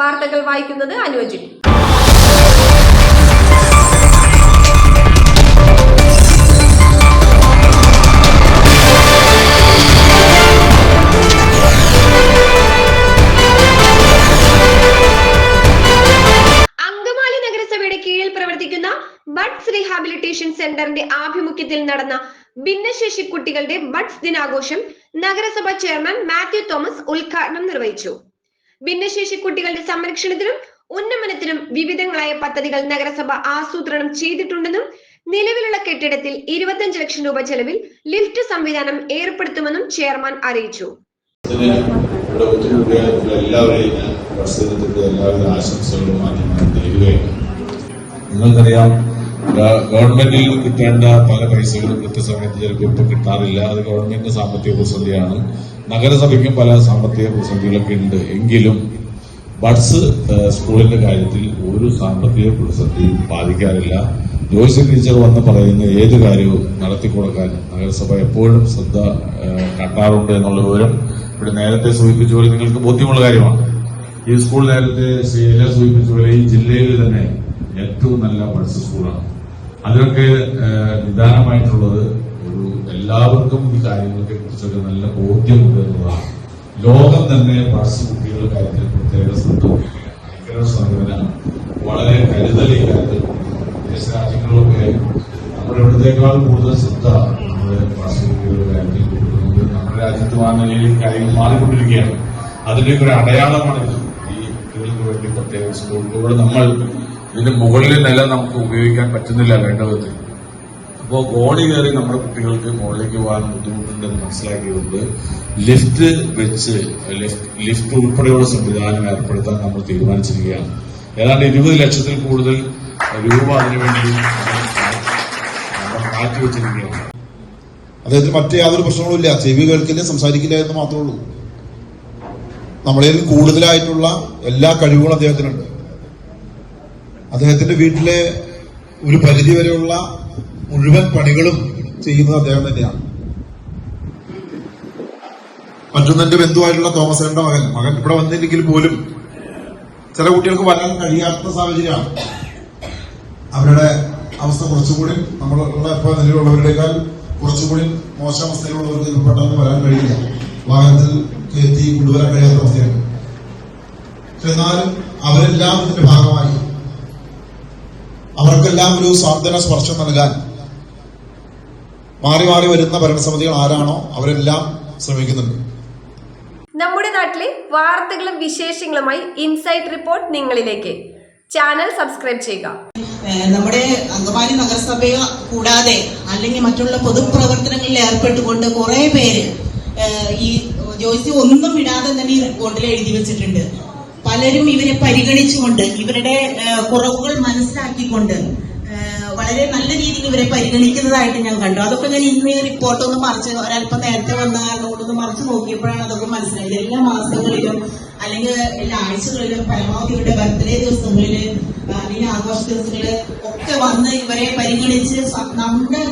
വാർത്തകൾ വായിക്കുന്നത് അനുജി. അങ്കമാലി നഗരസഭയുടെ കീഴിൽ പ്രവർത്തിക്കുന്ന ബഡ്സ് റീഹാബിലിറ്റേഷൻ സെന്ററിന്റെ ആഭിമുഖ്യത്തിൽ നടന്ന ഭിന്നശേഷി കുട്ടികളുടെ ബഡ്സ് ദിനാഘോഷം നഗരസഭ ചെയർമാൻ മാത്യു തോമസ് ഉദ്ഘാടനം നിർവഹിച്ചു. ഭിന്നശേഷി കുട്ടികളുടെ സംരക്ഷണത്തിനും ഉന്നമനത്തിനും വിവിധങ്ങളായ പദ്ധതികൾ നഗരസഭ ആസൂത്രണം ചെയ്തിട്ടുണ്ടെന്നും നിലവിലുള്ള കെട്ടിടത്തിൽ 25 ലക്ഷം രൂപ ചെലവിൽ ലിഫ്റ്റ് സംവിധാനം ഏർപ്പെടുത്തുമെന്നും ചെയർമാൻ അറിയിച്ചു. നിങ്ങൾക്കറിയാം, ഗവൺമെന്റിൽ കിട്ടേണ്ട പല പൈസകളും കൃത്യസമയത്ത് ചിലപ്പോൾ ഇപ്പൊ കിട്ടാറില്ല. അത് ഗവൺമെന്റിന് സാമ്പത്തിക പ്രതിസന്ധിയാണ്. നഗരസഭയ്ക്കും പല സാമ്പത്തിക പ്രതിസന്ധികളൊക്കെ ഉണ്ട്. എങ്കിലും ബഡ്സ് സ്കൂളിന്റെ കാര്യത്തിൽ ഒരു സാമ്പത്തിക പ്രതിസന്ധി ബാധിക്കാറില്ല. ജോയ്സി ടീച്ചർ വന്ന് പറയുന്ന ഏത് കാര്യവും നടത്തിക്കൊടുക്കാൻ നഗരസഭ എപ്പോഴും ശ്രദ്ധ കാട്ടാറുണ്ട് എന്നുള്ള വിവരം ഇവിടെ നേരത്തെ സൂചിപ്പിച്ച പോലെ നിങ്ങൾക്ക് ബോധ്യമുള്ള കാര്യമാണ്. ഈ സ്കൂൾ നേരത്തെ ശ്രീല സൂചിപ്പിച്ച പോലെ ഈ ജില്ലയിൽ തന്നെ ഏറ്റവും നല്ല ബഡ്സ് സ്കൂളാണ്. അതിനൊക്കെ നിദാനമായിട്ടുള്ളത് ഒരു എല്ലാവർക്കും ഈ കാര്യങ്ങളെ കുറിച്ചൊക്കെ നല്ല ബോധ്യമുണ്ട് എന്നതാണ്. ലോകം തന്നെ ബഡ്സ് കുട്ടികളുടെ കാര്യത്തിൽ പ്രത്യേക ശ്രദ്ധ സംഘടന വളരെ കരുതൽ ഈ കാര്യത്തിൽ വിദേശ രാജ്യങ്ങളിലൊക്കെ നമ്മുടെ ഇവിടത്തേക്കാൾ കൂടുതൽ ശ്രദ്ധ നമ്മുടെ ബഡ്സ് കുട്ടികളുടെ കാര്യത്തിൽ കൊടുക്കുന്നത് നമ്മുടെ രാജ്യത്ത് വാങ്ങുന്ന കാര്യങ്ങൾ മാറിക്കൊണ്ടിരിക്കുകയാണ്. അതിന്റെയൊക്കെ ഒരു അടയാളമാണിത്. ഈ കുട്ടികൾക്ക് വേണ്ടി പ്രത്യേക സ്കൂളിലൂടെ നമ്മൾ ഇതിന്റെ മുകളിലെ നില നമുക്ക് ഉപയോഗിക്കാൻ പറ്റുന്നില്ല വേണ്ട വിധത്തിൽ. അപ്പോൾ കോണി കയറി നമ്മുടെ കുട്ടികൾക്ക് മുകളിലേക്ക് പോകാൻ ബുദ്ധിമുട്ടുണ്ടെന്ന് മനസ്സിലാക്കിയതുകൊണ്ട് ലിഫ്റ്റ് വെച്ച് ലിഫ്റ്റ് ഉൾപ്പെടെയുള്ള സംവിധാനം ഏർപ്പെടുത്താൻ നമ്മൾ തീരുമാനിച്ചിരിക്കുകയാണ്. ഏതാണ്ട് 20 ലക്ഷത്തിൽ കൂടുതൽ രൂപ അതിനുവേണ്ടി മാറ്റിവെച്ചിരിക്കുകയാണ്. അദ്ദേഹത്തിന് മറ്റേ യാതൊരു പ്രശ്നങ്ങളുമില്ല. ചെവി കേൾക്കില്ല, സംസാരിക്കില്ല എന്ന് മാത്രമേ ഉള്ളൂ. നമ്മളതിൽ കൂടുതലായിട്ടുള്ള എല്ലാ കഴിവുകളും അദ്ദേഹത്തിനുണ്ട്. അദ്ദേഹത്തിന്റെ വീട്ടിലെ ഒരു പരിധി വരെയുള്ള മുഴുവൻ പണികളും ചെയ്യുന്നത് അദ്ദേഹം തന്നെയാണ്. മറ്റൊന്നെന്റെ ബന്ധുവായിട്ടുള്ള തോമസേന്റെ മകൻ ഇവിടെ വന്നില്ലെങ്കിൽ പോലും ചില കുട്ടികൾക്ക് വരാൻ കഴിയാത്ത സാഹചര്യമാണ്. അവരുടെ അവസ്ഥ കുറച്ചുകൂടി നമ്മളുള്ള ഇപ്പോൾ നിലവിലുള്ളവരുടെക്കാൾ കുറച്ചുകൂടി മോശം അവസ്ഥയിലുള്ളവർക്ക് പെട്ടെന്ന് വരാൻ കഴിയില്ല. വാഹനത്തിൽ കയറ്റി കൊണ്ടുവരാൻ കഴിയാത്ത അവസ്ഥയാണ്. പക്ഷെ എന്നാലും അവരെല്ലാം ഇതിന്റെ ഭാഗമായി അവർക്കെല്ലാം ഒരു സാന്ത്വന സ്പർശം നൽകാൻ മാറി മാറി വരുന്ന ഭരണസമിതികൾ ആരാണോ അവരെല്ലാം ശ്രമിക്കുന്നുണ്ട്. നമ്മുടെ നാട്ടിലെ വാർത്തകളും വിശേഷങ്ങളുമായി ഇൻസൈറ്റ് റിപ്പോർട്ട് നിങ്ങളിലേക്ക്. ചാനൽ സബ്സ്ക്രൈബ് ചെയ്യുക. നമ്മുടെ അങ്കമാലി നഗരസഭയെ കൂടാതെ അല്ലെങ്കിൽ മറ്റുള്ള പൊതുപ്രവർത്തനങ്ങളിൽ ഏർപ്പെട്ടുകൊണ്ട് കുറെ പേര് ഈ ജോയ്സി ഒന്നും വിടാതെ തന്നെ ഈ റിപ്പോർട്ടിൽ എഴുതി വെച്ചിട്ടുണ്ട്. പലരും ഇവരെ പരിഗണിച്ചുകൊണ്ട് ഇവരുടെ കുറവുകൾ മനസ്സിലാക്കിക്കൊണ്ട് വളരെ നല്ല രീതിയിൽ ഇവരെ പരിഗണിക്കുന്നതായിട്ട് ഞാൻ കണ്ടു. അതൊക്കെ ഞാൻ ഇന്ന് ഈ റിപ്പോർട്ടൊന്ന് മറിച്ച് ഒരല്പം നേരത്തെ വന്ന കാരണം കൊണ്ടൊന്ന് മറിച്ച് നോക്കിയപ്പോഴാണ് അതൊക്കെ മനസ്സിലായത്. എല്ലാ മാസങ്ങളിലും അല്ലെങ്കിൽ എല്ലാ ആഴ്ചകളിലും പരമാവധി ഇവരുടെ ബർത്ത്ഡേ ദിവസങ്ങളില് അല്ലെങ്കിൽ ആഘോഷ ദിവസങ്ങളില് ഒക്കെ വന്ന് ഇവരെ പരിഗണിച്ച് നമ്മുടെ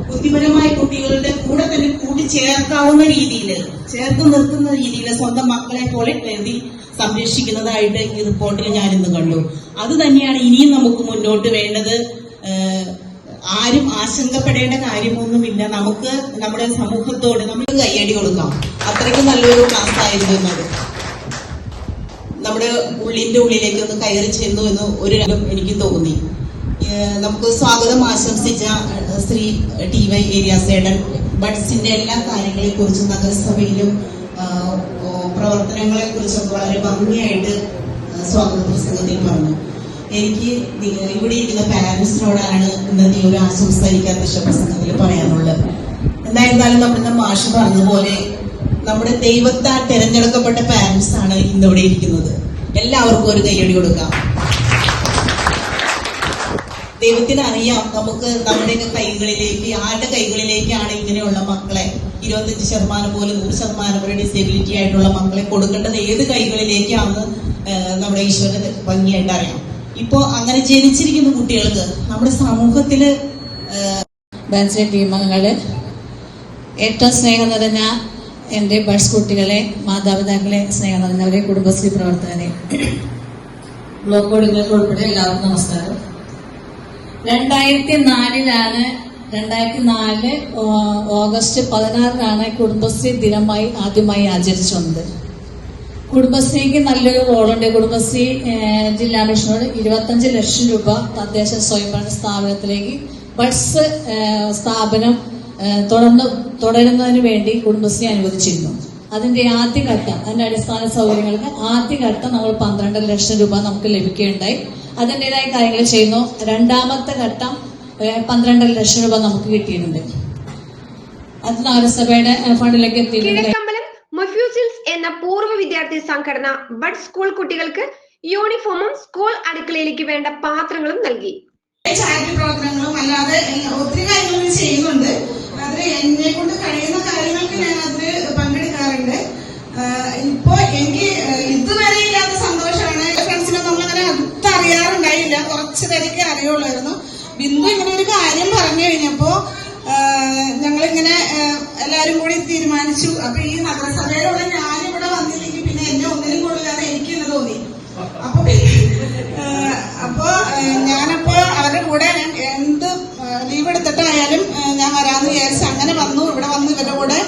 ബുദ്ധിപരമായ കുട്ടികളുടെ കൂടെ തന്നെ കൂടി ചേർക്കാവുന്ന രീതിയിൽ ചേർത്ത് നിർത്തുന്ന രീതിയിൽ സ്വന്തം മക്കളെ പോലെ കരുതി സംരക്ഷിക്കുന്നതായിട്ട് ഈ റിപ്പോർട്ടിൽ ഞാനിന്ന് കണ്ടു. അത് തന്നെയാണ് ഇനിയും നമുക്ക് മുന്നോട്ട് വേണ്ടത്. ആരും ആശങ്കപ്പെടേണ്ട കാര്യമൊന്നുമില്ല. നമുക്ക് നമ്മുടെ സമൂഹത്തോട് നമ്മൾ കയ്യടി കൊടുക്കാം. അത്രയ്ക്കും നല്ലൊരു ക്ലാസ് ആയിരുന്നു എന്നത്. നമ്മുടെ ഉള്ളിന്റെ ഉള്ളിലേക്ക് ഒന്ന് കയറി ചെന്നു എന്ന് ഒരു എനിക്ക് തോന്നി. നമുക്ക് സ്വാഗതം ആശംസിച്ച ശ്രീ ടി.വൈ. ഏരിയാസേടൻ ബഡ്സിന്റെ എല്ലാ കാര്യങ്ങളെ കുറിച്ചും നഗരസഭയിലും പ്രവർത്തനങ്ങളെ കുറിച്ചൊക്കെ വളരെ ഭംഗിയായിട്ട് സ്വാഗത പ്രസംഗത്തിൽ പറഞ്ഞു. എനിക്ക് ഇവിടെ ഇരിക്കുന്ന പാരന്റ്സിനോടാണ് ഇന്നത്തെ ഒരു ആശംസ എനിക്ക് അധ്യക്ഷ പ്രസംഗത്തിൽ പറയാനുള്ളത്. എന്തായിരുന്നാലും നമ്മുടെ മാഷ് പറഞ്ഞതുപോലെ നമ്മുടെ ദൈവത്താൽ തിരഞ്ഞെടുക്കപ്പെട്ട പാരന്റ്സ് ആണ് ഇന്നിവിടെ ഇരിക്കുന്നത്. എല്ലാവർക്കും ഒരു കയ്യടി കൊടുക്കാം. ദൈവത്തിന് അറിയാം നമുക്ക് നമ്മുടെയൊക്കെ കൈകളിലേക്ക് ആരുടെ കൈകളിലേക്കാണ് ഇങ്ങനെയുള്ള മക്കളെ 25% പോലും 100% വരെ ഡിസേബിലിറ്റി ആയിട്ടുള്ള മക്കളെ കൊടുക്കേണ്ടത് ഏത് കൈകളിലേക്കാണെന്ന് നമ്മുടെ ഈശ്വരന് ഭംഗിയായിട്ട് അറിയാം. ഇപ്പോ അങ്ങനെ ജനിച്ചിരിക്കുന്ന കുട്ടികൾക്ക് നമ്മുടെ സമൂഹത്തില് ബാൻസിലെ ടീമംഗങ്ങള് ഏറ്റവും സ്നേഹം നിറഞ്ഞ എൻ്റെ ബഡ്സ് കുട്ടികളെ, മാതാപിതാക്കളെ, സ്നേഹം നിറഞ്ഞവരെ, കുടുംബശ്രീ പ്രവർത്തകരെ, ബ്ലോക്ക് ബോർഡുകൾക്ക് ഉൾപ്പെടെ എല്ലാവർക്കും നമസ്കാരം. 2004 ഓഗസ്റ്റ് 16 കുടുംബശ്രീ ദിനമായി ആദ്യമായി ആചരിച്ചു വന്നത്. കുടുംബശ്രീക്ക് നല്ലൊരു റോളുണ്ട്. കുടുംബശ്രീ ജില്ലാ മിഷനോട് 25 ലക്ഷം രൂപ തദ്ദേശ സ്വയംഭരണ സ്ഥാപനത്തിലേക്ക് ബഡ്സ് സ്ഥാപനം തുടരുന്നതിന് വേണ്ടി കുടുംബശ്രീ അനുവദിച്ചിരുന്നു. അതിന്റെ ആദ്യഘട്ടം, അതിന്റെ അടിസ്ഥാന സൗകര്യങ്ങൾക്ക് ആദ്യഘട്ടം നമ്മൾ 12 ലക്ഷം രൂപ നമുക്ക് ലഭിക്കുകയുണ്ടായി. അതിൻ്റെതായ കാര്യങ്ങൾ ചെയ്യുന്നു. രണ്ടാമത്തെ ഘട്ടം 12 ലക്ഷം രൂപ നമുക്ക് കിട്ടിയിട്ടുണ്ട്. അത് നഗരസഭയുടെ ഫണ്ടിലേക്ക് എത്തിയിട്ടുണ്ട്. കിഴക്കമ്പലം മൊഫ്യൂസിൽസ് എന്ന പൂർവ്വ വിദ്യാർത്ഥി സംഘടന ബഡ് സ്കൂൾ കുട്ടികൾക്ക് യൂണിഫോമും സ്കൂൾ അടുക്കളയിലേക്ക് വേണ്ട പാത്രങ്ങളും നൽകി. ചാരിറ്റി പ്രവർത്തനങ്ങളും അല്ലാതെ ഒത്തിരി കാര്യങ്ങൾ ചെയ്യുന്നുണ്ട്. അതിൽ എന്നെ കൊണ്ട് കഴിയുന്ന കാര്യങ്ങൾക്ക് ഞാൻ അതിൽ പങ്കെടുക്കാറുണ്ട്. ഇപ്പോ എനിക്ക് ഇതുവരെ ഇല്ലാത്ത സന്തോഷമാണ്. ഫ്രണ്ട്സിനെ നമ്മളങ്ങനെ അടുത്തറിയാറുണ്ടായില്ല, കുറച്ച് പേരൊക്കെ അറിയുള്ളായിരുന്നു. ബിന്ദു ഇങ്ങനെ ഒരു കാര്യം പറഞ്ഞു കഴിഞ്ഞപ്പോ ഞങ്ങളിങ്ങനെ എല്ലാരും കൂടി തീരുമാനിച്ചു. അപ്പൊ ഈ നഗരസഭയിലുള്ള ഞാനിവിടെ വന്നില്ലെങ്കിൽ പിന്നെ എന്നെ ഒന്നിനും കൊള്ളില്ലാതെ എനിക്കെന്ന് തോന്നി. അപ്പൊ ഞാനപ്പോ അവരുടെ കൂടെ എന്ത് ലീവ് എടുത്തിട്ടായാലും ഞാൻ വരാന്ന് വിചാരിച്ച് അങ്ങനെ വന്നു. ഇവിടെ വന്ന് ഇവരുടെ കൂടെ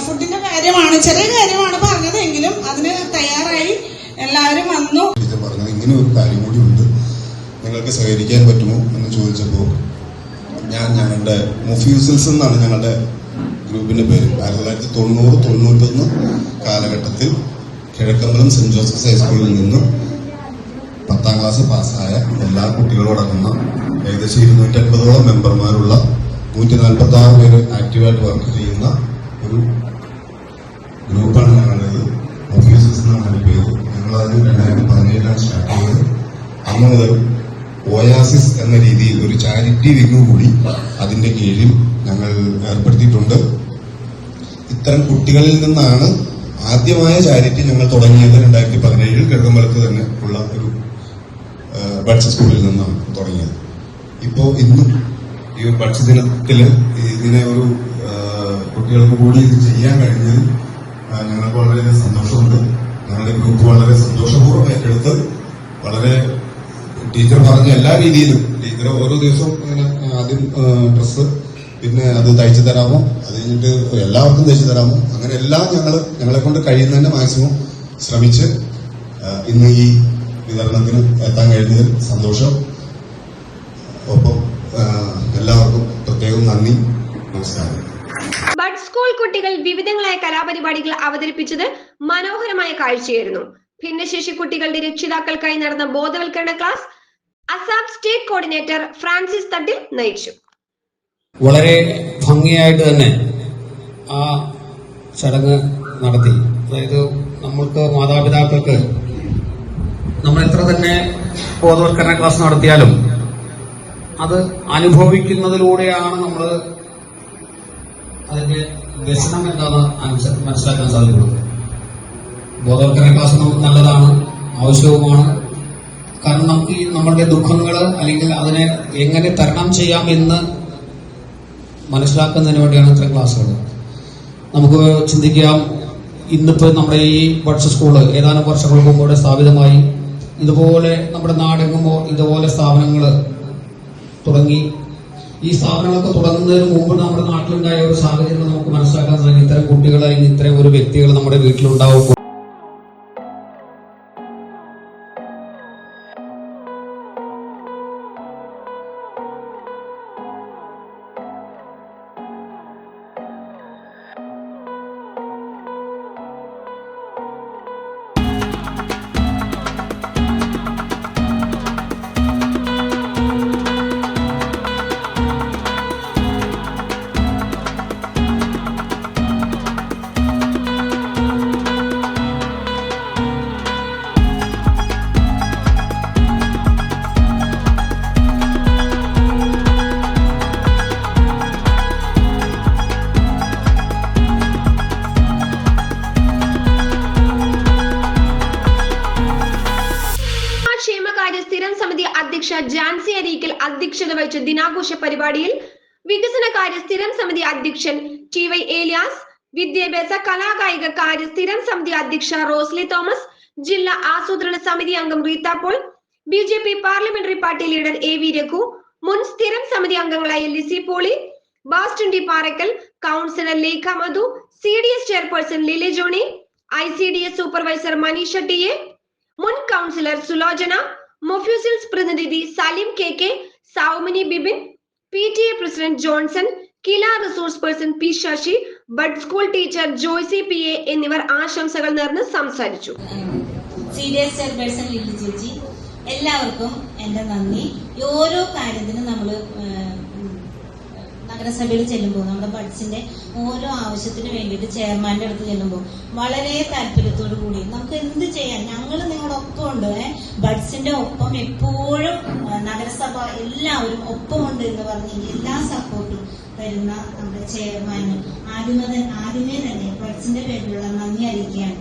ഫുഡിന്റെ കാര്യമാണ്, ചെറിയ കാര്യമാണ് പറഞ്ഞതെങ്കിലും അതിന് തയ്യാറായി എല്ലാവരും വന്നു. പറഞ്ഞത് ഇങ്ങനെ ഒരു കാര്യം കൂടി ഉണ്ട്, നിങ്ങൾക്ക് സഹകരിക്കാൻ പറ്റുമോ എന്ന് ചോദിച്ചപ്പോൾ ഞങ്ങളുടെ മൊഫ്യൂസിൽസ് എന്നാണ് ഞങ്ങളുടെ ഗ്രൂപ്പിന്റെ പേര്. 1990-91 കാലഘട്ടത്തിൽ കിഴക്കമ്പലം സെന്റ് ജോസഫ്സ് ഹൈസ്കൂളിൽ നിന്ന് 10ാം ക്ലാസ് പാസ്സായ എല്ലാ കുട്ടികളോടങ്ങുന്ന ഏകദേശം 250ഓളം മെമ്പർമാരുള്ള 146 പേര് ആക്റ്റീവായിട്ട് വർക്ക് ചെയ്യുന്ന ഒരു ഗ്രൂപ്പാണ് ഞങ്ങളുടേത്. മൊഫ്യൂസിൽസ് എന്നാണ് അതിന്റെ പേര്. ഞങ്ങളത് 2017 സ്റ്റാർട്ട് ചെയ്തത്. അന്ന് മുതൽ ഓയാസിസ് എന്ന രീതിയിൽ ഒരു ചാരിറ്റി വിങ് കൂടി അതിന്റെ കീഴിൽ ഞങ്ങൾ ഏർപ്പെടുത്തിയിട്ടുണ്ട്. ഇത്തരം കുട്ടികളിൽ നിന്നാണ് ആദ്യമായ ചാരിറ്റി ഞങ്ങൾ തുടങ്ങിയത്. 2017 കിഴക്കമ്പലത്ത് തന്നെ ഉള്ള ഒരു ബഡ്സ് സ്കൂളിൽ നിന്നാണ് തുടങ്ങിയത്. ഇന്നും ഈ ബഡ്സ് ദിനത്തില് ഇതിനെ ഒരു കുട്ടികൾക്ക് കൂടി ഇത് ചെയ്യാൻ കഴിഞ്ഞതിൽ ഞങ്ങൾക്ക് വളരെ സന്തോഷമുണ്ട്. ഞങ്ങളുടെ ഗ്രൂപ്പ് വളരെ സന്തോഷപൂർവ്വം ഏറ്റെടുത്ത് വളരെ ടീച്ചർ പറഞ്ഞ എല്ലാ രീതിയിലും ടീച്ചർ ഓരോ ദിവസവും ഇങ്ങനെ ആദ്യം ഡ്രസ്സ്, പിന്നെ അത് തയ്ച്ചു തരാമോ, അത് കഴിഞ്ഞിട്ട് എല്ലാവർക്കും തയ്ച്ചു തരാമോ, അങ്ങനെ എല്ലാം ഞങ്ങളെ കൊണ്ട് കഴിയുന്നതിന്റെ മാക്സിമം ശ്രമിച്ച് ഇന്ന് ഈ വിതരണത്തിന് എത്താൻ കഴിഞ്ഞതിൽ സന്തോഷം. ഒപ്പം എല്ലാവർക്കും പ്രത്യേകം നന്ദി, നമസ്കാരം. ബഡ് സ്കൂൾ കുട്ടികൾ വിവിധങ്ങളായ കലാപരിപാടികൾ അവതരിപ്പിച്ചത് മനോഹരമായ കാഴ്ചയായിരുന്നു. ഭിന്നശേഷി കുട്ടികളുടെ രക്ഷിതാക്കൾക്കായി നടന്ന ബോധവൽക്കരണ ക്ലാസ് അസാബ് സ്റ്റേറ്റ് കോർഡിനേറ്റർ ഫ്രാൻസിസ് തട്ടിൽ നയിച്ചു. വളരെ ഭംഗിയായിട്ട് തന്നെ ആ ചടങ്ങ് നടത്തി. അതായത് നമ്മൾക്ക് മാതാപിതാക്കൾക്ക് നമ്മൾ എത്ര തന്നെ ബോധവൽക്കരണ ക്ലാസ് നടത്തിയാലും അത് അനുഭവിക്കുന്നതിലൂടെയാണ് നമ്മൾ അതിന്റെ വ്യസനം എന്താണെന്ന് മനസ്സിലാക്കാൻ സാധിക്കുന്നത്. ബോധവൽക്കരണ ക്ലാസ് നമുക്ക് നല്ലതാണ്, ആവശ്യവുമാണ്. കാരണം നമുക്ക് നമ്മളുടെ ദുഃഖങ്ങൾ അല്ലെങ്കിൽ അതിനെ എങ്ങനെ തരണം ചെയ്യാം എന്ന് മനസ്സിലാക്കുന്നതിന് വേണ്ടിയാണ് ഇത്തരം ക്ലാസ്സുകൾ. നമുക്ക് ചിന്തിക്കാം, ഇന്നിപ്പോൾ നമ്മുടെ ഈ ബഡ്സ് സ്കൂള് ഏതാനും വർഷങ്ങൾക്ക് മുമ്പ് സ്ഥാപിതമായി. ഇതുപോലെ നമ്മുടെ നാടെങ്ങുമ്പോൾ ഇതുപോലെ സ്ഥാപനങ്ങൾ തുടങ്ങി. ഈ സ്ഥാപനങ്ങളൊക്കെ തുടങ്ങുന്നതിന് മുമ്പ് നമ്മുടെ നാട്ടിലുണ്ടായ ഒരു സാഹചര്യം നമുക്ക് മനസ്സിലാക്കാൻ സാധിക്കും. ഇത്തരം കുട്ടികൾ അല്ലെങ്കിൽ ഇത്തരം ഒരു വ്യക്തികൾ നമ്മുടെ വീട്ടിലുണ്ടാവുമ്പോൾ അധ്യക്ഷ ജാൻസി അരീക്കൽ അധ്യക്ഷത വഹിച്ച ദിനാഘോഷ പരിപാടിയിൽ വികസനകാര്യ സ്ഥിരം സമിതി അധ്യക്ഷൻ ടി.വൈ. ഏലിയാസ്, വിദ്യാഭ്യാസ കലാകായിക കാര്യ സ്ഥിരം സമിതി അധ്യക്ഷ റോസ്ലി തോമസ്, ജില്ലാ ആസൂത്രണ സമിതി അംഗം Reetha Paul, BJP parliamentary party leader AV Raghu, മുൻ സ്ഥിരം സമിതി അംഗങ്ങളായ Lissy Poly, Baston D Parakkal, councillor Lekha Madhu, CDS chairperson Lily Johnny, ICDS supervisor Manisha TA, മുൻ കൗൺസിലർ സുലോചന, മൊഫ്യൂസിൽസ് പ്രതിനിധി Salim KK, Soumini Bibin, PTA president Johnson, KILA resource person P Sasi, bud school teacher Joycy PA എന്നിവർ ആശംസകൾ നേർന്ന് സംസാരിച്ചു. CDS ചെയർപേഴ്സൺ ലില്ലി ചേച്ചി, എല്ലാവർക്കും എന്റെ നന്ദി. ഓരോ കാര്യത്തിനും നമ്മൾ നഗരസഭയിൽ ചെല്ലുമ്പോൾ നമ്മുടെ ബഡ്സിന്റെ ഓരോ ആവശ്യത്തിന് വേണ്ടിയിട്ട് ചെയർമാന്റെ അടുത്ത് ചെല്ലുമ്പോൾ വളരെ താല്പര്യത്തോടു കൂടി നമുക്ക് എന്ത് ചെയ്യാൻ, ഞങ്ങൾ നിങ്ങളുടെ ഒപ്പം ഉണ്ട്, ബഡ്സിന്റെ ഒപ്പം എപ്പോഴും നഗരസഭ എല്ലാവരും ഒപ്പമുണ്ട് എന്ന് പറഞ്ഞ് എല്ലാ സപ്പോർട്ടും തരുന്ന നമ്മുടെ ചെയർമാന് ആദ്യമേ തന്നെ ബഡ്സിന്റെ പേരിലുള്ള നന്ദി അറിയിക്കുകയാണ്.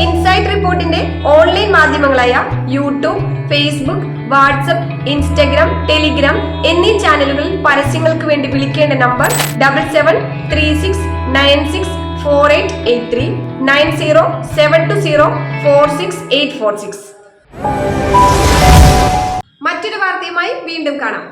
ഇൻസൈറ്റ് റിപ്പോർട്ടിന്റെ ഓൺലൈൻ മാധ്യമങ്ങളായ YouTube, Facebook, WhatsApp, Instagram, Telegram എന്നീ ചാനലുകളിൽ പരസ്യങ്ങൾക്ക് വേണ്ടി വിളിക്കേണ്ട നമ്പർ 7736964883 9072046846. മറ്റൊരു വാർത്തയുമായി വീണ്ടും കാണാം.